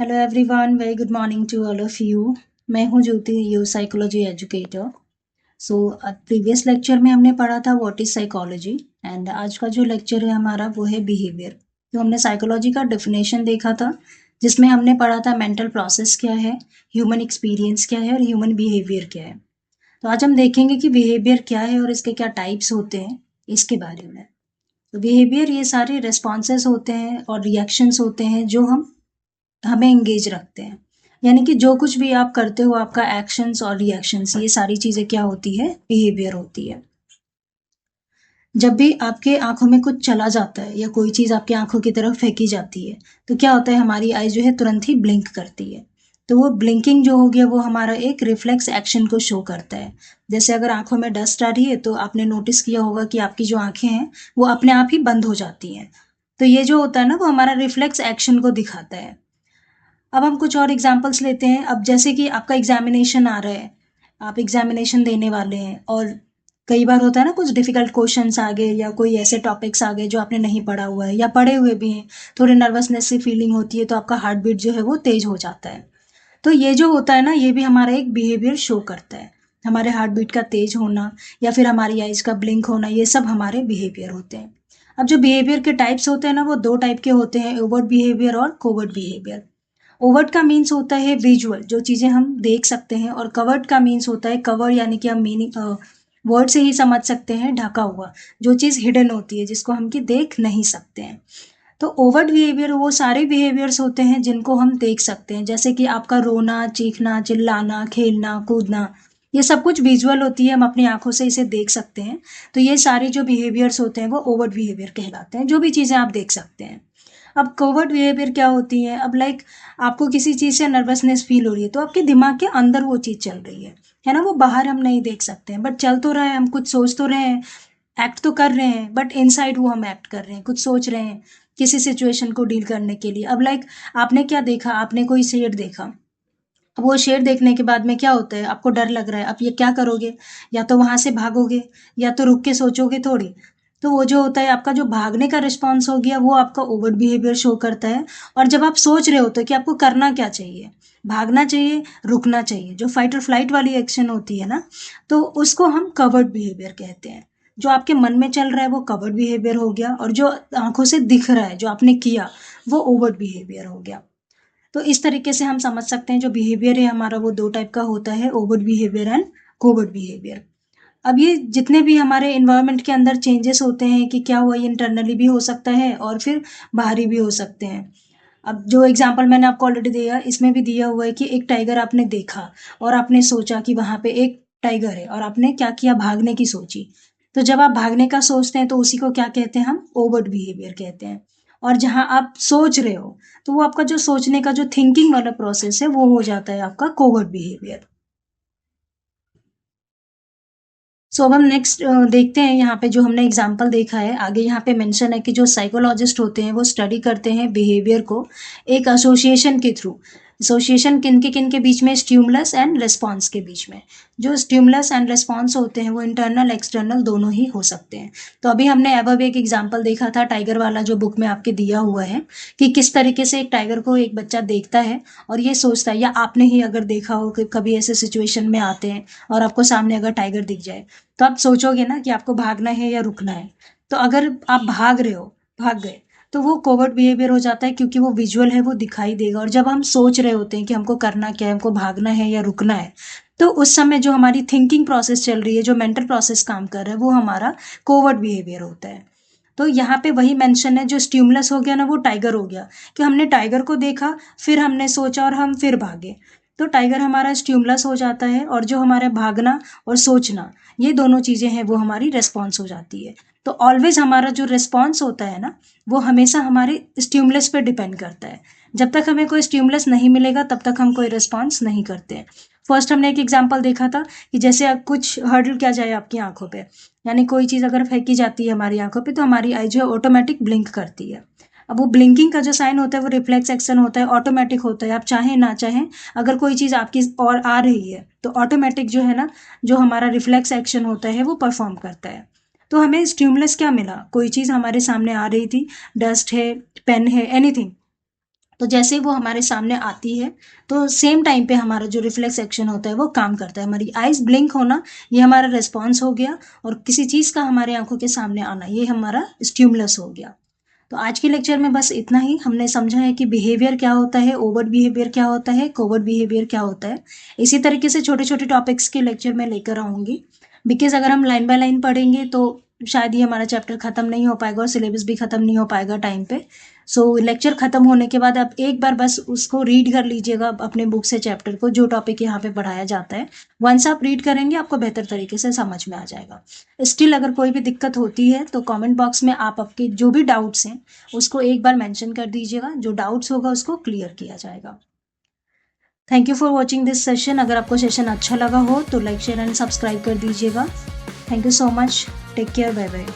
Hello everyone, very good morning to all of you. मैं हूँ Jyoti, your psychology educator. So previous lecture में हमने पढ़ा था व्हाट इज़ साइकोलॉजी, एंड आज का जो लेक्चर है हमारा वो है बिहेवियर। तो हमने साइकोलॉजी का डेफिनेशन देखा था, जिसमें हमने पढ़ा था मेंटल प्रोसेस क्या है, ह्यूमन एक्सपीरियंस क्या है और ह्यूमन बिहेवियर क्या है। तो आज हम देखेंगे कि बिहेवियर क्या है और इसके क्या टाइप्स होते हैं, इसके बारे में। तो बिहेवियर ये सारे रिस्पॉन्सेस होते हैं और रिएक्शंस होते हैं जो हमें एंगेज रखते हैं। यानी कि जो कुछ भी आप करते हो, आपका एक्शंस और रिएक्शंस, ये सारी चीज़ें क्या होती है, बिहेवियर होती है। जब भी आपके आंखों में कुछ चला जाता है या कोई चीज़ आपकी आंखों की तरफ फेंकी जाती है, तो क्या होता है, हमारी आई जो है तुरंत ही ब्लिंक करती है। तो वो ब्लिंकिंग जो हो गया वो हमारा एक रिफ्लेक्स एक्शन को शो करता है। जैसे अगर आंखों में डस्ट आ रही है तो आपने नोटिस किया होगा कि आपकी जो आंखें हैं वो अपने आप ही बंद हो जाती हैं। तो ये जो होता है ना, वो हमारा रिफ्लेक्स एक्शन को दिखाता है। अब हम कुछ और एग्जांपल्स लेते हैं। अब जैसे कि आपका एग्जामिनेशन आ रहा है, आप एग्जामिनेशन देने वाले हैं और कई बार होता है ना, कुछ डिफिकल्ट क्वेश्चंस आ गए या कोई ऐसे टॉपिक्स आ गए जो आपने नहीं पढ़ा हुआ है या पढ़े हुए भी हैं, थोड़ी नर्वसनेस सी फीलिंग होती है, तो आपका हार्ट बीट जो है वो तेज हो जाता है। तो ये जो होता है ना, ये भी हमारा एक बिहेवियर शो करता है। हमारे हार्ट बीट का तेज होना या फिर हमारी आइज का ब्लिंक होना, ये सब हमारे बिहेवियर होते हैं। अब जो बिहेवियर के टाइप्स होते हैं ना, वो दो टाइप के होते हैं, ओवर्ट बिहेवियर और कोवर्ट बिहेवियर। ओवर्ट का मीन्स होता है विजुअल, जो चीज़ें हम देख सकते हैं, और कवर्ड का मीन्स होता है कवर, यानी कि हम मीनिंग वर्ड से ही समझ सकते हैं, ढका हुआ, जो चीज़ हिडन होती है, जिसको हम कि देख नहीं सकते हैं। तो ओवर्ट बिहेवियर वो सारे बिहेवियर्स होते हैं जिनको हम देख सकते हैं, जैसे कि आपका रोना, चीखना, चिल्लाना, खेलना, कूदना, ये सब कुछ विजुअल होती है, हम अपनी आंखों से इसे देख सकते हैं। तो ये सारे जो बिहेवियर्स होते हैं वो ओवर्ट बिहेवियर कहलाते हैं, जो भी चीज़ें आप देख सकते हैं। अब कोवर्ट बिहेवियर क्या होती है, अब लाइक आपको किसी चीज़ से नर्वसनेस फील हो रही है, तो आपके दिमाग के अंदर वो चीज़ चल रही है ना, वो बाहर हम नहीं देख सकते हैं, बट चल तो रहा है, हम कुछ सोच तो रहे हैं, एक्ट तो कर रहे हैं, बट इनसाइड वो हम एक्ट कर रहे हैं, कुछ सोच रहे हैं किसी सिचुएशन को डील करने के लिए। अब लाइक आपने क्या देखा, आपने कोई शेर देखा, अब वो शेर देखने के बाद में क्या होता है, आपको डर लग रहा है, अब ये क्या करोगे, या तो वहां से भागोगे या तो रुक के सोचोगे थोड़ी। तो वो जो होता है, आपका जो भागने का रिस्पॉन्स हो गया, वो आपका ओवर बिहेवियर शो करता है। और जब आप सोच रहे होते हो कि आपको करना क्या चाहिए, भागना चाहिए, रुकना चाहिए, जो फाइट और फ्लाइट वाली एक्शन होती है ना, तो उसको हम कवर्ड बिहेवियर कहते हैं। जो आपके मन में चल रहा है वो कवर्ड बिहेवियर हो गया, और जो आंखों से दिख रहा है, जो आपने किया, वो ओवर्ड बिहेवियर हो गया। तो इस तरीके से हम समझ सकते हैं जो बिहेवियर है हमारा वो दो टाइप का होता है, overt behaviour and covert behaviour. अब ये जितने भी हमारे इन्वायरमेंट के अंदर चेंजेस होते हैं कि क्या हुआ, ये इंटरनली भी हो सकता है और फिर बाहरी भी हो सकते हैं। अब जो एग्जांपल मैंने आपको ऑलरेडी दिया, इसमें भी दिया हुआ है कि एक टाइगर आपने देखा और आपने सोचा कि वहां पे एक टाइगर है, और आपने क्या किया, भागने की सोची। तो जब आप भागने का सोचते हैं तो उसी को क्या कहते हैं, हम ओवर्ट बिहेवियर कहते हैं। और जहां आप सोच रहे हो, तो वो आपका जो सोचने का जो थिंकिंग वाला प्रोसेस है वो हो जाता है आपका कोवर्ट बिहेवियर। सो अब हम नेक्स्ट देखते हैं, यहाँ पे जो हमने एग्जाम्पल देखा है, आगे यहाँ पे मेंशन है कि जो साइकोलॉजिस्ट होते हैं वो स्टडी करते हैं बिहेवियर को एक एसोसिएशन के थ्रू। एसोसिएशन किन के बीच में, स्टिमुलस एंड रिस्पॉन्स के बीच में। जो स्टिमुलस एंड रिस्पॉन्स होते हैं वो इंटरनल एक्सटर्नल दोनों ही हो सकते हैं। तो अभी हमने अबव एक एग्जाम्पल देखा था टाइगर वाला, जो बुक में आपके दिया हुआ है, कि किस तरीके से एक टाइगर को एक बच्चा देखता है और ये सोचता है, या आपने ही अगर देखा हो कि कभी ऐसे सिचुएशन में आते हैं और आपको सामने अगर टाइगर दिख जाए, तो आप सोचोगे ना कि आपको भागना है या रुकना है। तो अगर आप भाग रहे हो, भाग गए, तो वो कोवर्ट बिहेवियर हो जाता है, क्योंकि वो विजुअल है, वो दिखाई देगा। और जब हम सोच रहे होते हैं कि हमको करना क्या है, हमको भागना है या रुकना है, तो उस समय जो हमारी थिंकिंग प्रोसेस चल रही है, जो मेंटल प्रोसेस काम कर रहा है, वो हमारा कोवर्ट बिहेवियर होता है। तो यहाँ पे वही मेंशन है, जो स्टिमुलस हो गया ना, वो टाइगर हो गया, कि हमने टाइगर को देखा, फिर हमने सोचा और हम फिर भागे। तो टाइगर हमारा स्टिमुलस हो जाता है, और जो हमारा भागना और सोचना, ये दोनों चीज़ें हैं, वो हमारी रेस्पॉन्स हो जाती है। तो ऑलवेज हमारा जो रेस्पॉन्स होता है ना, वो हमेशा हमारे स्टिमुलस पे डिपेंड करता है। जब तक हमें कोई स्टिमुलस नहीं मिलेगा तब तक हम कोई रिस्पॉन्स नहीं करते हैं। फर्स्ट हमने एक एग्जाम्पल देखा था कि जैसे अब कुछ हर्डल किया जाए आपकी आंखों पे, यानी कोई चीज़ अगर फेंकी जाती है हमारी आंखों पे, तो हमारी आई जो है ऑटोमेटिक ब्लिंक करती है। अब वो ब्लिंकिंग का जो साइन होता है वो रिफ्लेक्स एक्शन होता है, ऑटोमेटिक होता है, आप चाहें ना चाहें, अगर कोई चीज़ आपकी और आ रही है तो ऑटोमेटिक जो है ना, जो हमारा रिफ्लेक्स एक्शन होता है वो परफॉर्म करता है। तो हमें स्टिमुलस क्या मिला, कोई चीज़ हमारे सामने आ रही थी, डस्ट है, पेन है, एनीथिंग, तो जैसे ही वो हमारे सामने आती है तो सेम टाइम पे हमारा जो रिफ्लेक्स एक्शन होता है वो काम करता है। हमारी आइज़ ब्लिंक होना ये हमारा रिस्पॉन्स हो गया, और किसी चीज़ का हमारे आँखों के सामने आना ये हमारा स्टिमुलस हो गया। तो आज के लेक्चर में बस इतना ही। हमने समझा है कि बिहेवियर क्या होता है, ओवर्ट बिहेवियर क्या होता है, कोवर्ट बिहेवियर क्या होता है। इसी तरीके से छोटे-छोटे टॉपिक्स के लेक्चर मैं लेकर आऊँगी, बिकॉज़ अगर हम लाइन बाय लाइन पढ़ेंगे तो शायद ये हमारा चैप्टर खत्म नहीं हो पाएगा और सिलेबस भी खत्म नहीं हो पाएगा टाइम पे। सो लेक्चर खत्म होने के बाद आप एक बार बस उसको रीड कर लीजिएगा अपने बुक से चैप्टर को, जो टॉपिक यहाँ पे पढ़ाया जाता है। वंस आप रीड करेंगे आपको बेहतर तरीके से समझ में आ जाएगा। स्टिल अगर कोई भी दिक्कत होती है तो कमेंट बॉक्स में आप आपके जो भी डाउट्स हैं उसको एक बार मेंशन कर दीजिएगा, जो डाउट्स होगा उसको क्लियर किया जाएगा। Thank you for watching this session. अगर आपको सेशन अच्छा लगा हो तो लाइक शेयर एंड सब्सक्राइब कर दीजिएगा। Thank you so much. Take care. Bye bye.